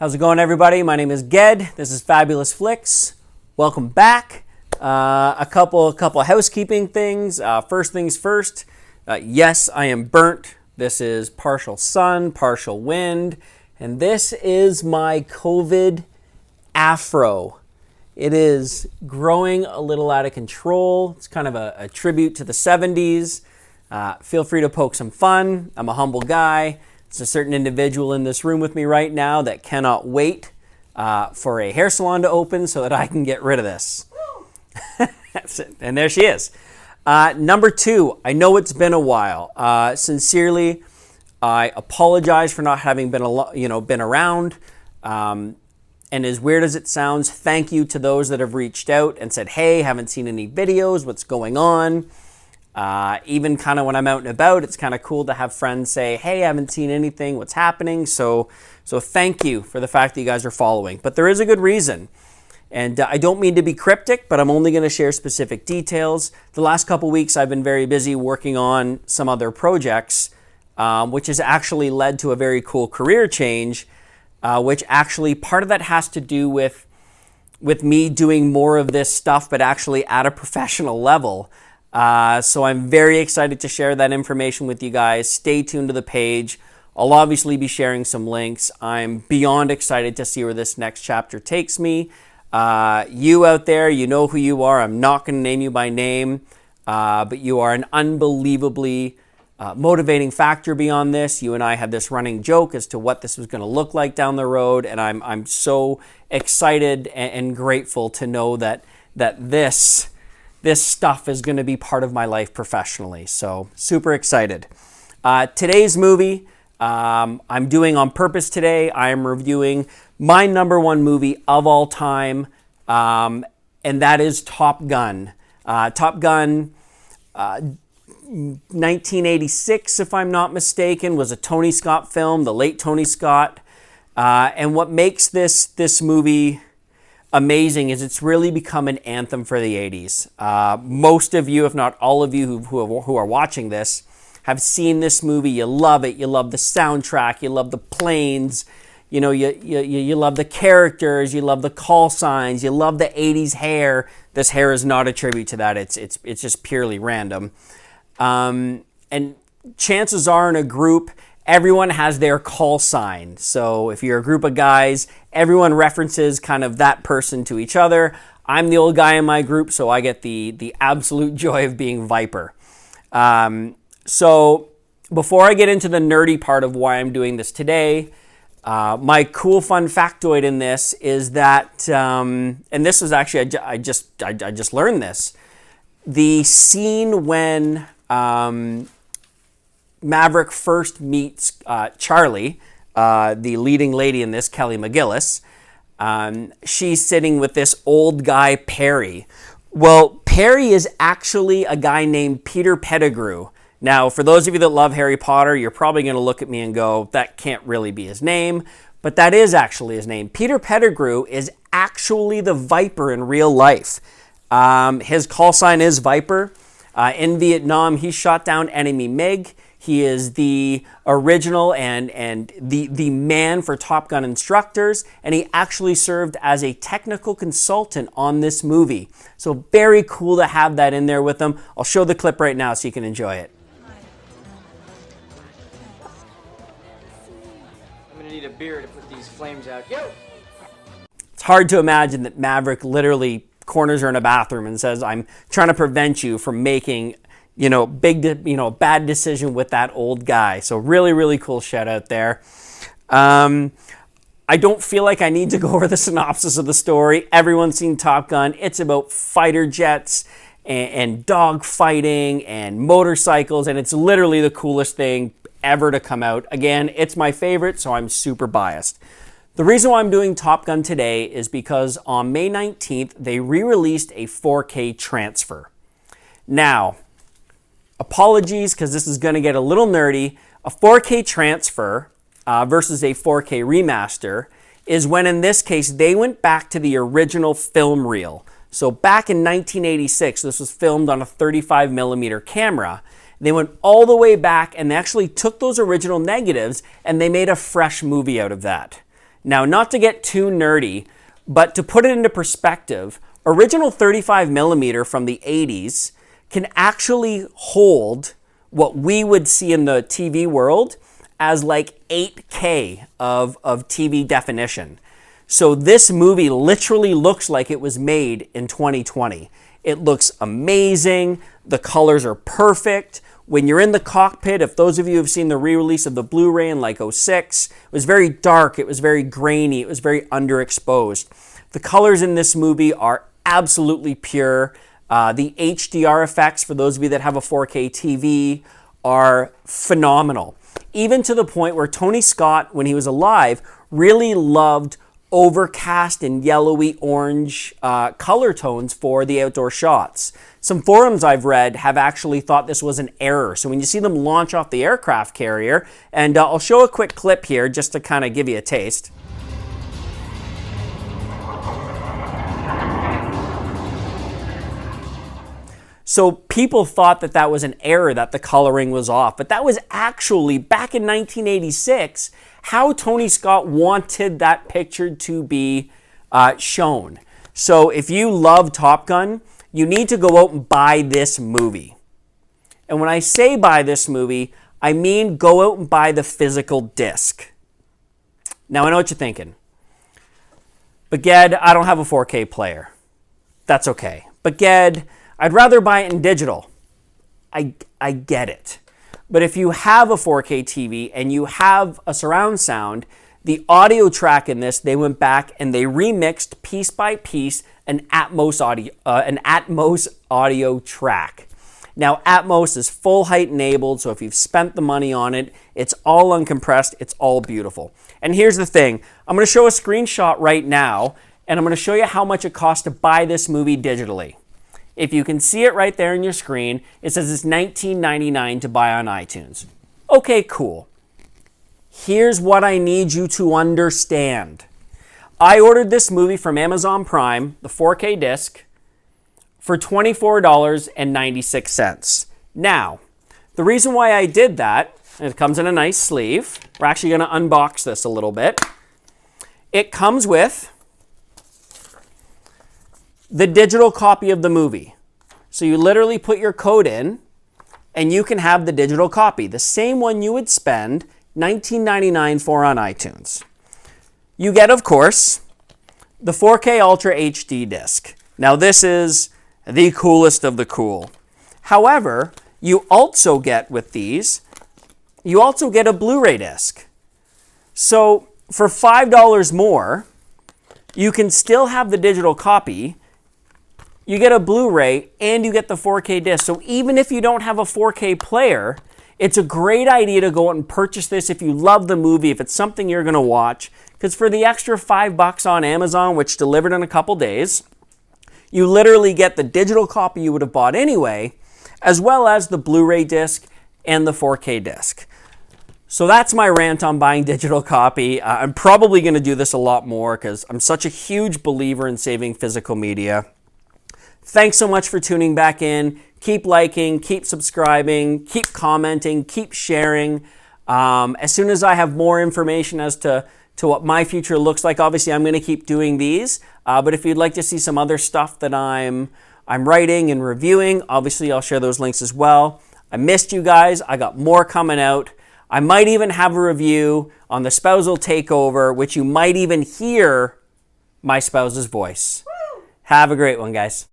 How's it going, everybody? My name is Ged. This is Fabulous Flicks. Welcome back. A couple housekeeping things. First things first. Yes, I am burnt. This is partial sun, partial wind, and this is my COVID afro. It is growing a little out of control. It's kind of a tribute to the 70s. Feel free to poke some fun. I'm a humble guy. There's a certain individual in this room with me right now that cannot wait for a hair salon to open so that I can get rid of this. That's it. And there she is. Number two, I know it's been a while. Sincerely, I apologize for not having been around. And as weird as it sounds, thank you to those that have reached out and said, hey, haven't seen any videos, what's going on? Even kind of when I'm out and about, it's kind of cool to have friends say, hey, I haven't seen anything, what's happening? So thank you for the fact that you guys are following. But there is a good reason. And I don't mean to be cryptic, but I'm only going to share specific details. The last couple weeks, I've been very busy working on some other projects, which has actually led to a very cool career change, which actually part of that has to do with me doing more of this stuff, but actually at a professional level. So I'm very excited to share that information with you guys. Stay tuned to the page. I'll obviously be sharing some links. I'm beyond excited to see where this next chapter takes me. You out there, you know who you are. I'm not going to name you by name, but you are an unbelievably motivating factor beyond this. You and I had this running joke as to what this was going to look like down the road, and I'm so excited and grateful to know that this stuff is going to be part of my life professionally. So super excited. Today's movie, I'm doing on purpose today. I am reviewing my number one movie of all time, and that is Top Gun. Top Gun, 1986, if I'm not mistaken, was a Tony Scott film, the late Tony Scott. And what makes this movie amazing is it's really become an anthem for the 80s. Most of you, if not all of you who are watching this, have seen this movie. You love it. You love the soundtrack. You love the planes. You know, you love the characters. You love the call signs. You love the 80s hair. This hair is not a tribute to that. It's just purely random. And chances are in a group, everyone has their call sign. So if you're a group of guys, everyone references kind of that person to each other. I'm the old guy in my group, so I get the absolute joy of being Viper. So before I get into the nerdy part of why I'm doing this today, my cool fun factoid in this is that, and this was actually, I just learned this, the scene when Maverick first meets Charlie, the leading lady in this, Kelly McGillis. She's sitting with this old guy, Perry. Well, Perry is actually a guy named Peter Pettigrew. Now, for those of you that love Harry Potter, you're probably going to look at me and go, that can't really be his name. But that is actually his name. Peter Pettigrew is actually the Viper in real life. His call sign is Viper. In Vietnam, he shot down enemy MiG. He is the original and the man for Top Gun instructors, and he actually served as a technical consultant on this movie. So very cool to have that in there with him. I'll show the clip right now so you can enjoy it. I'm gonna need a beer to put these flames out. Yo! It's hard to imagine that Maverick literally corners her in a bathroom and says, I'm trying to prevent you from making bad decision with that old guy. So really, really cool shout out there. I don't feel like I need to go over the synopsis of the story. Everyone's seen Top Gun. It's about fighter jets and dog fighting and motorcycles, and it's literally the coolest thing ever to come out. Again, it's my favorite, so I'm super biased. The reason why I'm doing Top Gun today is because on May 19th, they re-released a 4K transfer. Now, apologies, because this is going to get a little nerdy. A 4K transfer versus a 4K remaster is when, in this case, they went back to the original film reel. So back in 1986, this was filmed on a 35 millimeter camera. They went all the way back and they actually took those original negatives and they made a fresh movie out of that. Now, not to get too nerdy, but to put it into perspective, original 35 millimeter from the 80s can actually hold what we would see in the TV world as like 8K of TV definition. So this movie literally looks like it was made in 2020. It looks amazing. The colors are perfect. When you're in the cockpit, if those of you have seen the re-release of the Blu-ray in like '06, it was very dark, it was very grainy, it was very underexposed. The colors in this movie are absolutely pure. The HDR effects, for those of you that have a 4K TV, are phenomenal. Even to the point where Tony Scott, when he was alive, really loved overcast and yellowy orange color tones for the outdoor shots. Some forums I've read have actually thought this was an error. So when you see them launch off the aircraft carrier, and I'll show a quick clip here just to kind of give you a taste. So people thought that that was an error, that the coloring was off, but that was actually, back in 1986, how Tony Scott wanted that picture to be shown. So if you love Top Gun, you need to go out and buy this movie. And when I say buy this movie, I mean go out and buy the physical disc. Now I know what you're thinking. But Ged, I don't have a 4K player. That's okay. But Ged, I'd rather buy it in digital. I get it. But if you have a 4K TV and you have a surround sound, the audio track in this, they went back and they remixed piece by piece an Atmos audio track. Now, Atmos is full height enabled, so if you've spent the money on it, it's all uncompressed, it's all beautiful. And here's the thing, I'm going to show a screenshot right now, and I'm going to show you how much it costs to buy this movie digitally. If you can see it right there on your screen, it says it's $19.99 to buy on iTunes. Okay, cool. Here's what I need you to understand. I ordered this movie from Amazon Prime, the 4K disc, for $24.96. Now, the reason why I did that, and it comes in a nice sleeve. We're actually going to unbox this a little bit. It comes with the digital copy of the movie. So you literally put your code in and you can have the digital copy, the same one you would spend $19.99 for on iTunes. You get, of course, the 4K Ultra HD disc. Now this is the coolest of the cool. However, you also get with these, you also get a Blu-ray disc. So for $5 more, you can still have the digital copy. You get a Blu-ray and you get the 4K disc. So even if you don't have a 4K player, it's a great idea to go out and purchase this if you love the movie, if it's something you're going to watch. Because for the extra $5 on Amazon, which delivered in a couple days, you literally get the digital copy you would have bought anyway, as well as the Blu-ray disc and the 4K disc. So that's my rant on buying digital copy. I'm probably going to do this a lot more because I'm such a huge believer in saving physical media. Thanks so much for tuning back in. Keep liking, keep subscribing, keep commenting, keep sharing. As soon as I have more information as to what my future looks like, obviously I'm going to keep doing these. But if you'd like to see some other stuff that I'm writing and reviewing, obviously I'll share those links as well. I missed you guys. I got more coming out. I might even have a review on the spousal takeover, which you might even hear my spouse's voice. Have a great one, guys.